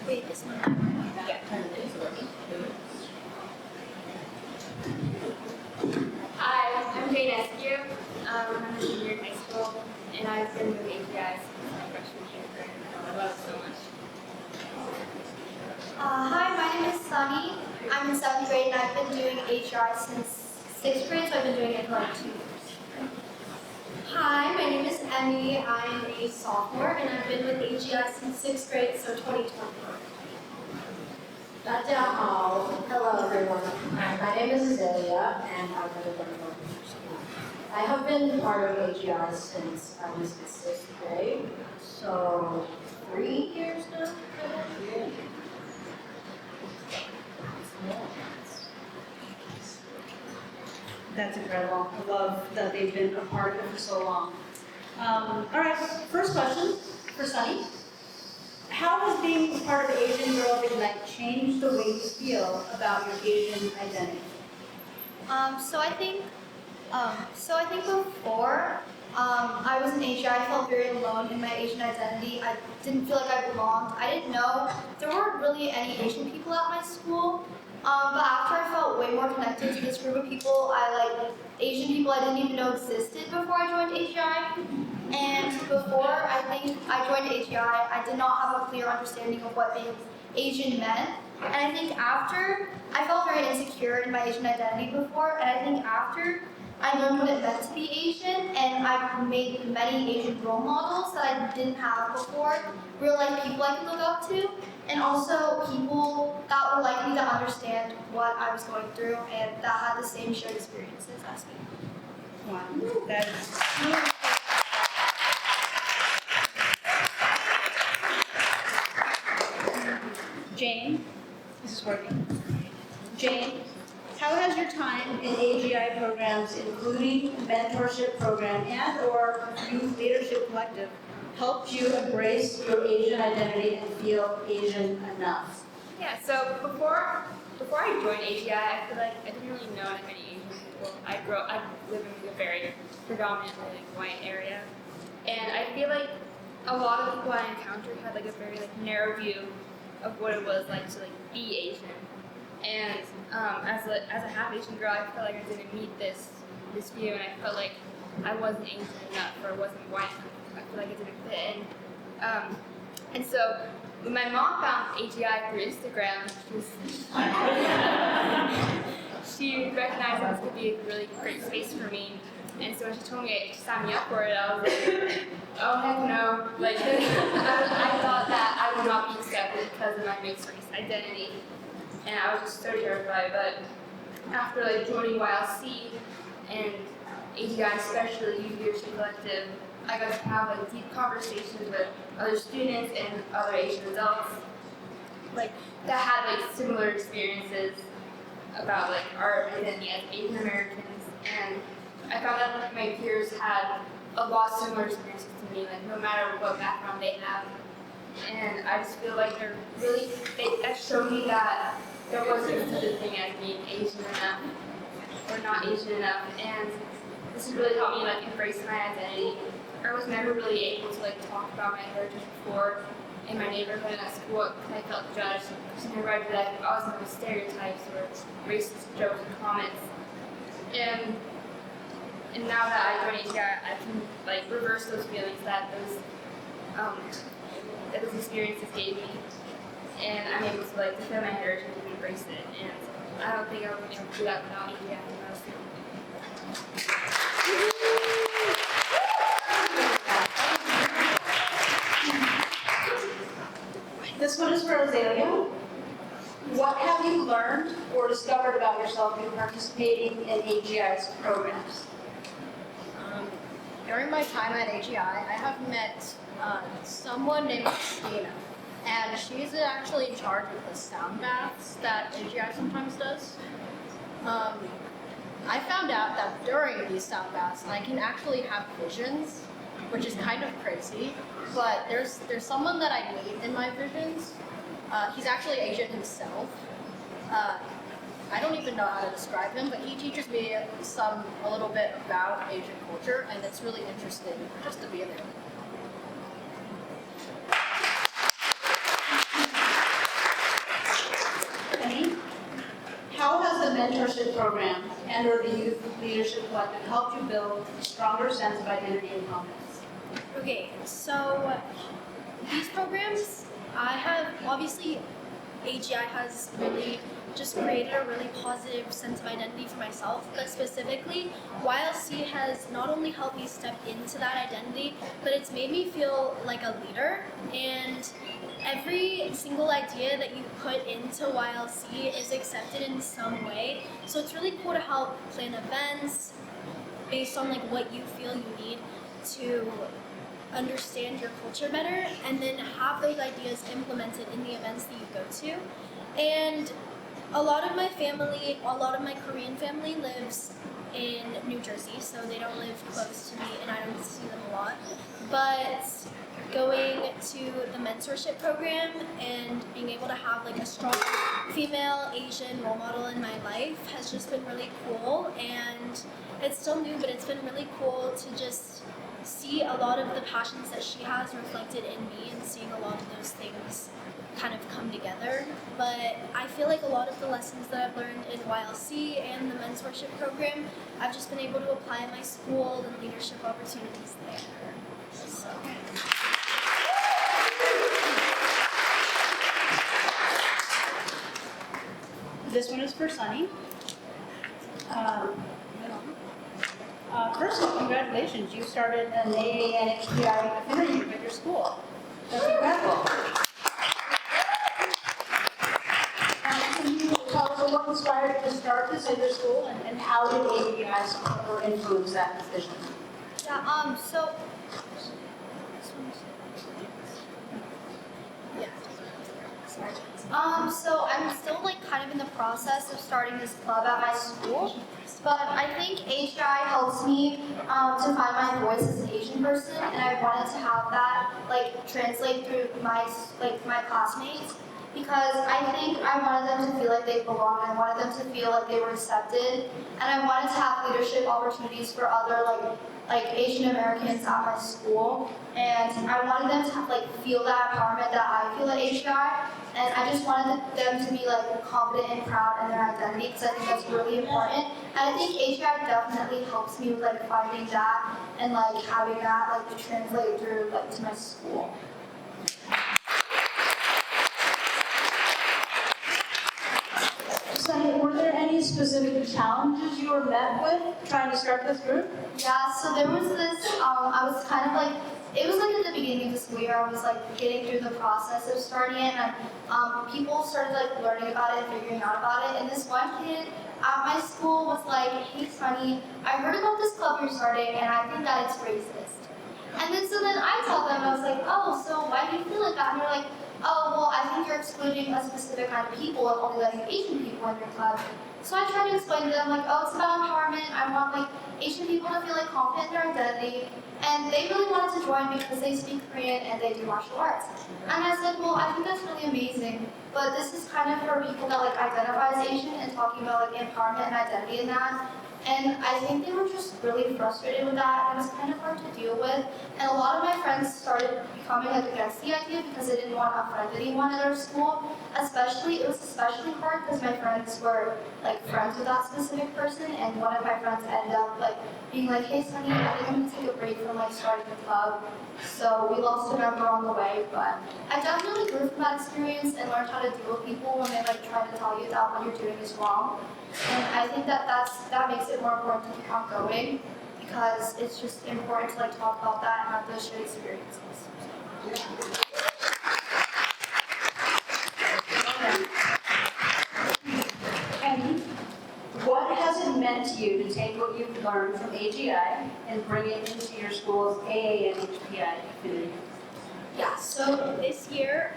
Wait, this one? Yeah, turn it is working. Hi, I'm Jane Askew. I'm a senior in high school, and I've been with API since my freshman year. I love it so much. Hi, my name is Sunny. I'm in 7th grade and I've been doing HR since 6th grade, so I've been doing it for like 2 years. Hi, my name is Emmy. I'm a sophomore and I've been with AGI since 6th grade, so 2020. Hello everyone. My name is Azalea and I'm going to learn more. I have been part of AGI since I was in 6th grade, so 3 years now. That's incredible. I love that they've been a part of it for so long. All right, first question for Sunny. How has being a part of Asian Girl Ignite changed the way you feel about your Asian identity? So I think before I was in Asia, I felt very alone in my Asian identity. I didn't feel like I belonged. I didn't know there weren't really any Asian people at my school. But after I felt way more connected to this group of people, Asian people I didn't even know existed before I joined AGI. And before I think I joined AGI, I did not have a clear understanding of what being Asian meant. And I think after, I felt very insecure in my Asian identity before, and I think after I learned what it meant to be Asian, and I made many Asian role models that I didn't have before, real life people I could look up to, and also people that were like me to understand what I was going through and that had the same shared experiences as me. Wow, that is Jane, this is working. Jane, how has your time in AGI programs, including mentorship program and/or youth leadership collective, helped you embrace your Asian identity and feel Asian enough? Yeah, so before I joined AGI, I feel like I didn't really know that many Asian people. I live in a very predominantly white area, and I feel like a lot of people I encountered had a very narrow view of what it was like to be Asian. And as a half Asian girl, I felt like I didn't meet this view, and I felt like I wasn't Asian enough or wasn't white enough. I feel like it didn't fit in. And so when my mom found AGI through Instagram, she recognized that this could be a really great space for me. And so when she told me to sign me up for it, I was like, oh heck no. I thought that I would not be accepted because of my mixed race identity. And I was just so terrified. But after joining YLC and AGI, especially Youth Leadership Collective, I got to have deep conversations with other students and other Asian adults that had similar experiences about our identity as Asian Americans. And I found that my peers had a lot of similar experiences to me, no matter what background they have. And I just feel like that showed me that there wasn't such a thing as being Asian enough or not Asian enough. And this has really helped me embrace my identity. I was never really able to talk about my heritage before in my neighborhood and at school because I felt judged. Because whenever I did that, I was with stereotypes or racist jokes and comments. And now that I joined AGI, I can reverse those feelings that those experiences gave me, and I'm able to defend my heritage and embrace it. And I don't think I would be able to do that without AGI. This one is for Azalea. What have you learned or discovered about yourself in participating in AGI's programs? During my time at AGI, I have met someone named Christina, and she's actually in charge of the sound baths that AGI sometimes does. I found out that during these sound baths, I can actually have visions, which is kind of crazy, but there's someone that I meet in my visions. He's actually Asian himself. I don't even know how to describe him, but he teaches me a little bit about Asian culture, and it's really interesting just to be there. mentorship program and or the Youth Leadership Collective helped you build a stronger sense of identity and confidence? Okay, so these programs, I have obviously AGI has really just created a really positive sense of identity for myself, but specifically, YLC has not only helped me step into that identity, but it's made me feel like a leader. And every single idea that you put into YLC is accepted in some way. So it's really cool to help plan events based on like what you feel you need to understand your culture better, and then have those ideas implemented in the events that you go to. And a lot of my Korean family lives in New Jersey, so they don't live close to me and I don't see them a lot. But going to the mentorship program and being able to have like a strong female Asian role model in my life has just been really cool. And it's still new, but it's been really cool to just see a lot of the passions that she has reflected in me and seeing a lot of those things kind of come together. But I feel like a lot of the lessons that I've learned in YLC and the mentorship program, I've just been able to apply at my school and leadership opportunities there. So. This one is for Sunny. First of all, congratulations. You started an AANHPI affinity group at your school. That's incredible. Can you tell us what inspired you to start this at your school, and how did API support or influence that decision? Yeah, so so I'm still like kind of in the process of starting this club at my school, but I think AGI helps me to find my voice as an Asian person, and I wanted to have that like translate through my classmates, because I think I wanted them to feel like they belong. I wanted them to feel like they were accepted, and I wanted to have leadership opportunities for other like Asian Americans at my school, and I wanted them to like feel that empowerment that I feel at AGI, and I just wanted them to be like confident and proud in their identity, because I think that's really important. And I think AGI definitely helps me with like finding that and like having that like translate through like to my school. Sunny, were there any specific challenges you were met with trying to start this group? Yeah, so there was this, I was kind of like, it was like at the beginning of the school year, I was like getting through the process of starting it, and people started like learning about it and figuring out about it, and this one kid at my school was like, hey Sunny, I heard about this club you're starting, and I think that it's racist. And then I told them, I was like, oh, so why do you feel like that? And they're like, oh, well, I think you're excluding a specific kind of people and only letting Asian people in your club. So I tried to explain to them, like, oh, it's about empowerment. I want, like, Asian people to feel, like, confident in their identity. And they really wanted to join because they speak Korean and they do martial arts. And I said, well, I think that's really amazing. But this is kind of for people that, like, identify as Asian and talking about, like, empowerment and identity in that. And I think they were just really frustrated with that, and it was kind of hard to deal with. And a lot of my friends started becoming like against the idea because they didn't want to offend anyone at our school. It was especially hard because my friends were like friends with that specific person, and one of my friends ended up like being like, hey Sunny, I think I'm gonna take a break from like starting the club. So we lost a member on the way, but I definitely grew from that experience and learned how to deal with people when they like try to tell you that what you're doing is wrong. And I think that makes it more important to keep on going, because it's just important to like talk about that and have those shared experiences. And what has it meant to you to take what you've learned from AGI and bring it into your school's AANHPI affinity? Yeah, so this year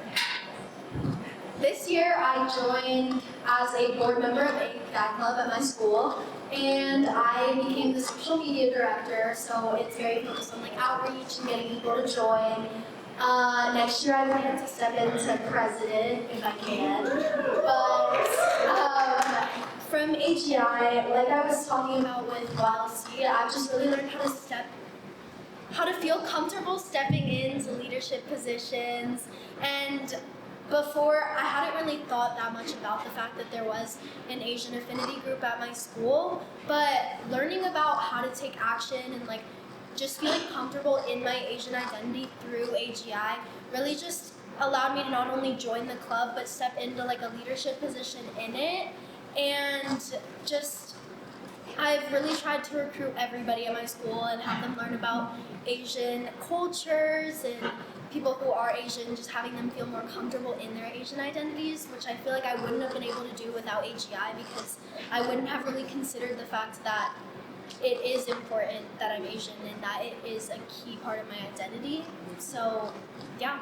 I joined as a board member of API Club at my school, and I became the social media director, so it's very focused on like outreach and getting people to join. Next year I plan to step into president if I can, but from AGI, like I was talking about with YLC, I've just really learned how to feel comfortable stepping into leadership positions, and before, I hadn't really thought that much about the fact that there was an Asian affinity group at my school, but learning about how to take action and like just feeling comfortable in my Asian identity through AGI really just allowed me to not only join the club but step into like a leadership position in it. And just I've really tried to recruit everybody at my school and have them learn about Asian cultures and people who are Asian, just having them feel more comfortable in their Asian identities, which I feel like I wouldn't have been able to do without AGI because I wouldn't have really considered the fact that it is important that I'm Asian and that it is a key part of my identity. So, yeah.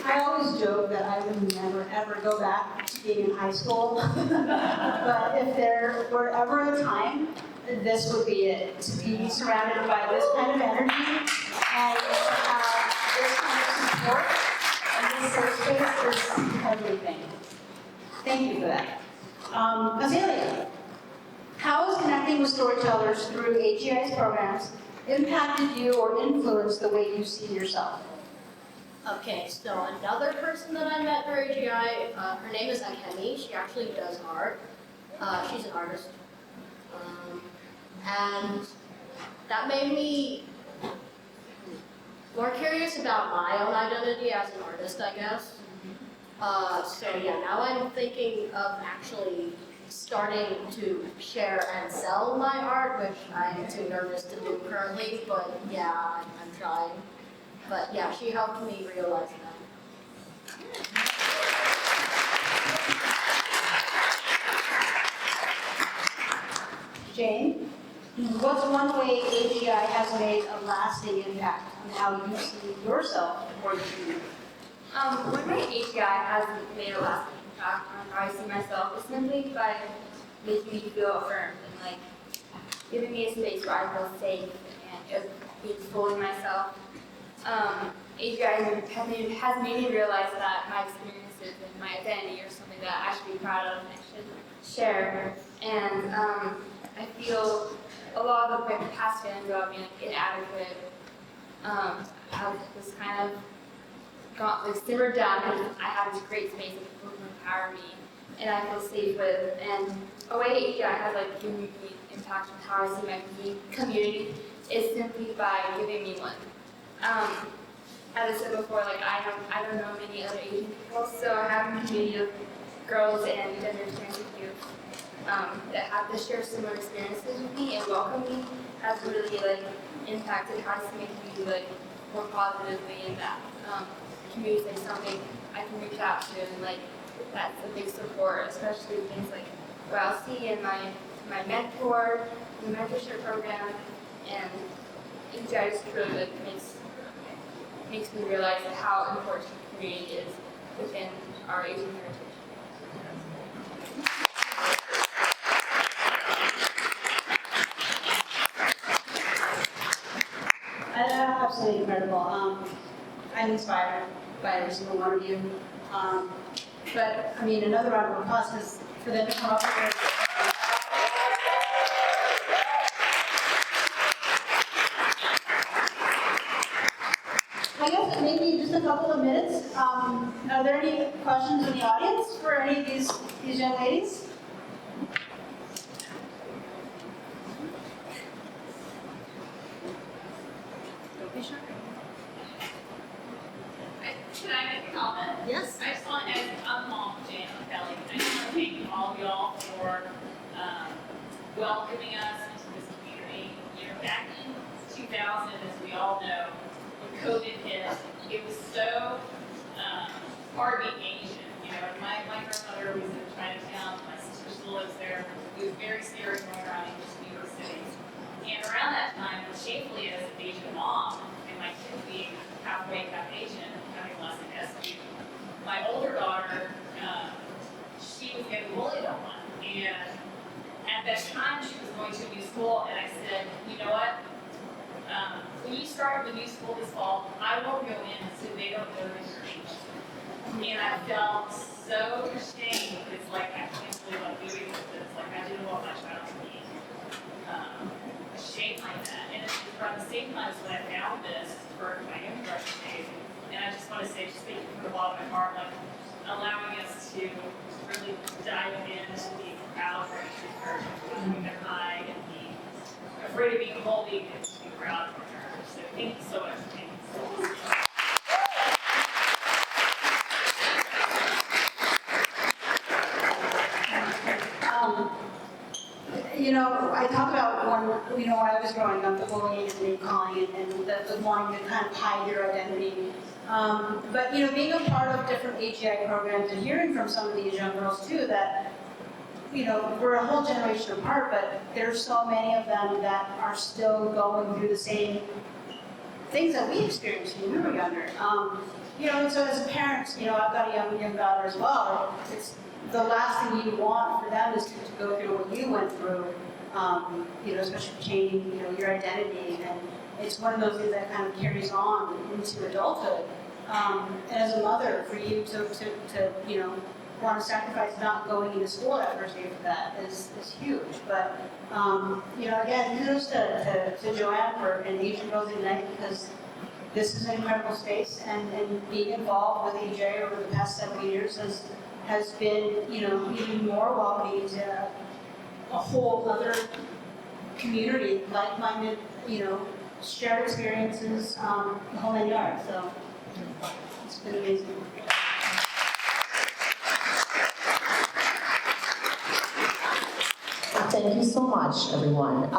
I always joke that I would never ever go back to being in high school. But if there were ever a time, this would be it. To be surrounded by this kind of energy and this kind of support and this safe space is everything. Thank you for that. Azalea, how has connecting with storytellers through AGI's programs impacted you or influenced the way you see yourself? Okay, so another person that I met through AGI, her name is Akemi. She actually does art. She's an artist. And that made me more curious about my own identity as an artist, I guess. So yeah, now I'm thinking of actually starting to share and sell my art, which I'm too nervous to do currently, but yeah, I'm trying. But yeah, she helped me realize that. Jane, what's one way AGI has made a lasting impact on how you see yourself or the community? One way AGI has made a lasting impact on how I see myself is simply by making me feel affirmed and like giving me a space where I feel safe and being fully myself. AGI has made me realize that my experiences and my identity are something that I should be proud of and I should share. And I feel a lot of the past feelings about being like, inadequate have just kind of simmered down because I have this great space of people who empower me and I feel safe with. And a way AGI has like given me impact on how I see my community is simply by giving me one. As I said before, like I don't know many other Asian people, so having a community of girls and gender-expansive youth that have to share similar experiences with me and welcome me has really like impacted how I see my community like more positively, and that community is like something I can reach out to, and like that's a big support, especially things like WowC and my mentor, the mentorship program, and AGI just really like makes me realize how important the community is within our Asian heritage. Absolutely incredible. I'm inspired by every single one of you. But I mean, another round of applause is for them to come up here. I guess maybe just a couple of minutes. Are there any questions in the audience for any of these young ladies? Can I make a comment? Yes. I just want to, as I'm Mom Jane Kelly, I just want to thank all of y'all for welcoming us into this community. You know, back in 2000, as we all know, when COVID hit, it was so hard being Asian. You know, my grandmother was in Chinatown, my sister still lives there. It was very scary going around New York City. And around that time, shamefully as an Asian mom, and my kids being halfway Asian, having less than SQ, my older daughter, she was getting bullied a lot. And at that time, she was going to a new school, and I said, you know what? When you start the new school this fall, I won't go in so they don't know that you're Asian. And I felt so ashamed. It's like, I can't believe I'm doing this. Like, I didn't want my child to be chain like that. And it's around the same time as when I found this for my introduction days. And I just want to say, just speaking from the bottom of my heart, like allowing us to really dive into being proud for each person, having their high and be afraid of being bullied and to be proud for her. So thank you so much. Thank you so much. You know, I talk about when I was growing up, the bullying and name calling and the wanting to kind of hide your identity. But, you know, being a part of different AGI programs and hearing from some of these young girls too that, you know, we're a whole generation apart, but there's so many of them that are still going through the same things that we experienced when we were younger. You know, and so as parents, you know, I've got a young daughter as well. It's the last thing you want for them is to go through what you went through, you know, especially changing, you know, your identity. And it's one of those things that kind of carries on into adulthood. And as a mother, for you to you know, want to sacrifice not going into school that first day for that is huge. But, you know, again, kudos to Joanne for an Asian Girls Ignite, because this is an incredible space, and being involved with AJ over the past several years has been, you know, even more welcoming to a whole other community, like-minded, you know, shared experiences, the whole 9 yards. So it's been amazing. Thank you so much, everyone.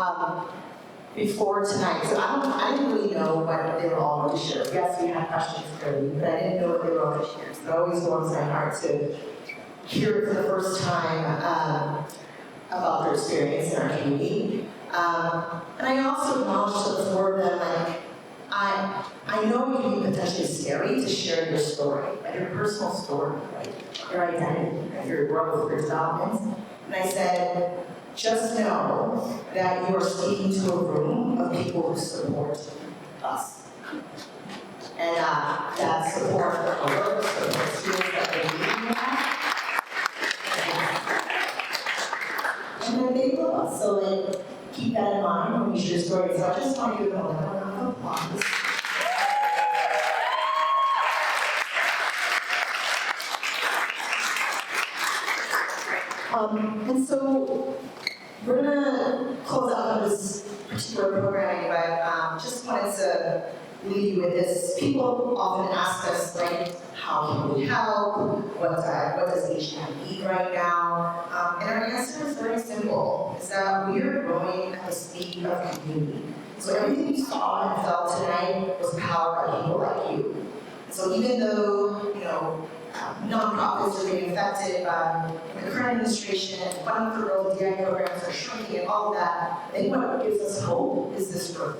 Before tonight, so I didn't really know what they were all going to share. Yes, we had questions clearly, but I didn't know what they were all going to share. So it always warms my heart to hear it for the first time about their experience in our community. And I also acknowledge to the four of them, like, I know it can be potentially scary to share your story, like your personal story, like your identity, like your growth, your development. And I said, just know that you are speaking to a room of people who support us. And that support our work, support students that they need that. And then they love us. So like, keep that in mind when you share stories. So I just want you to know that round of applause. And so we're gonna close out on this particular programming, but just wanted to leave you with this. People often ask us, like, how can we help? What does AANHPI need right now? And our answer is very simple, is that we are growing at the speed of community. So everything you saw and felt tonight was powered by people like you. So even though, you know, nonprofits are being affected by the current administration and funding for rural DI programs are shrinking and all of that, I think what gives us hope is this group.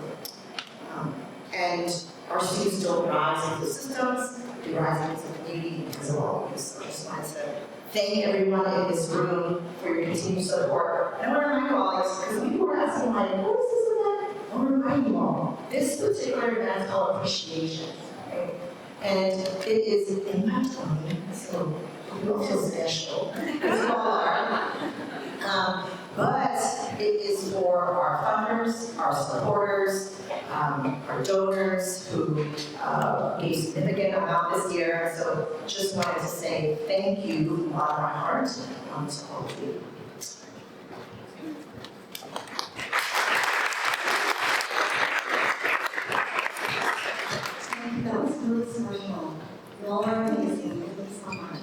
And our students don't rise into the systems, they rise into the community because of all of this. So I just wanted to thank everyone in this room for your continued support. And I want to remind you all, because people were asking, like, what is this event? I want to remind you all, this particular event is called AppreciAsian. Right? And it is in my 20s, so we don't feel special, as you all are. But it is for our funders, our supporters, our donors who gave significant amount this year. So just wanted to say thank you from the bottom of my heart to all of you. That was really special. You all are amazing. Thank you so much.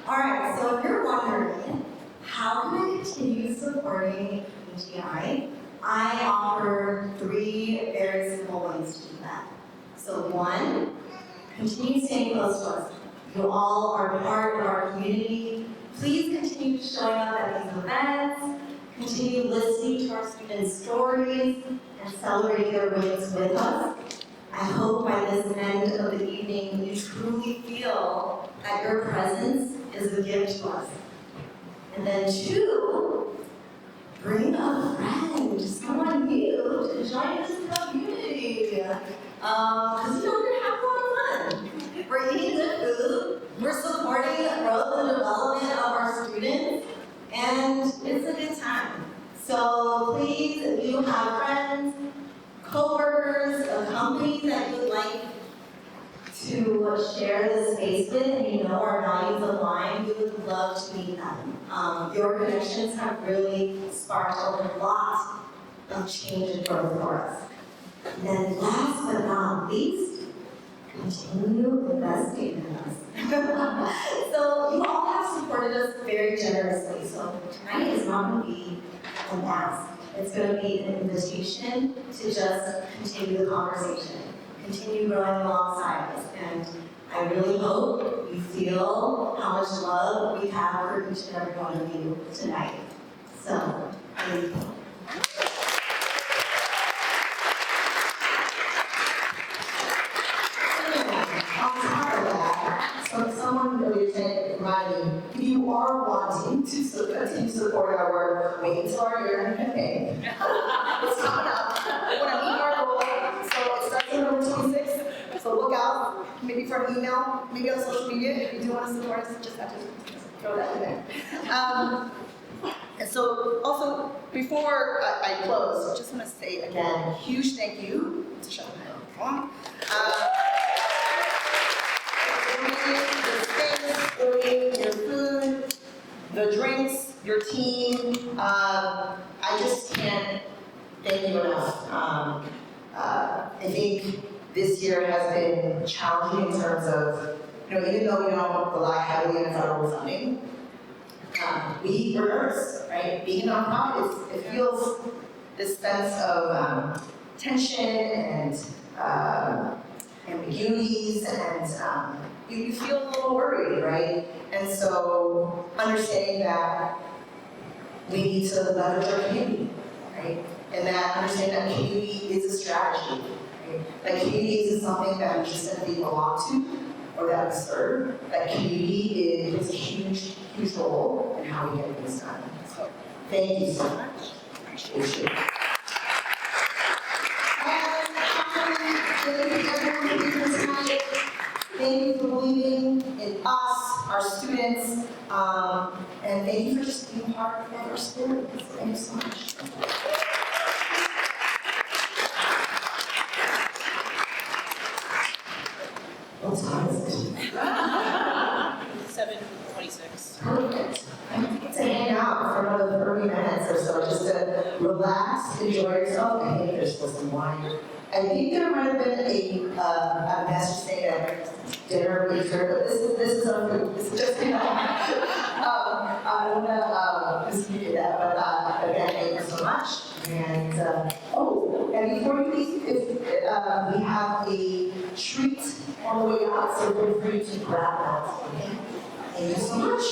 All right, so if you're wondering, how can I continue supporting AGI? I offer 3 very simple ways to do that. So 1, continue staying close to us. You all are part of our community. Please continue showing up at these events. Continue listening to our students' stories and celebrating their wins with us. I hope by this end of the evening you truly feel that your presence is a gift to us. And then 2, bring a friend, someone new to join us in the community. Because you know, we're having a lot of fun. We're eating good food, we're supporting the growth and development of our students, and it's a good time. So please, if you have companies that you would like to share this space with and you know our values align, we would love to meet them. Your connections have really sparked a lot of change and growth for us. And then last but not least, continue investing in us. So you all have supported us very generously. So tonight is not going to be an ask. It's going to be an invitation to just continue the conversation, continue growing alongside us. And I really hope you feel how much love we have for each and every one of you tonight. So, thank you. On top of that, someone really reminded me, if you are wanting to continue to support our work, wait until our year-end campaign. It's coming up. We want to meet our goal, so it starts on November 26th. So look out, maybe for an email, maybe on social media. If you do want to support us, just have to throw that in there. And so also, before I close, I just want to say again, huge thank you to Sean and Wong. Your food, the drinks, your team. I just can't thank you enough. I think this year has been challenging in terms of, even though we don't rely heavily on federal funding, we're nervous, right? Being a nonprofit, it feels this sense of tension and ambiguities, and you feel a little worried, right? And so understanding that we need to leverage our community, right? And that understanding that community is a strategy, right? That community isn't something that we just simply belong to or that we serve. That community is a huge, huge role in how we get things done. So thank you so much. Appreciate you. Thank you for believing in us, our students, and thank you for just being part of our school. Thank you so much. What time is it? 7:26. Perfect. To hang out for another 30 minutes or so, just to relax, enjoy yourself. I think there's still some wine. I think there might have been a message saying that dinner will be served, but this is our food. This is just, I don't want to dispute that, but again, thank you so much. And and before you leave, we have a treat on the way out, so feel free to grab that. Okay? Thank you so much.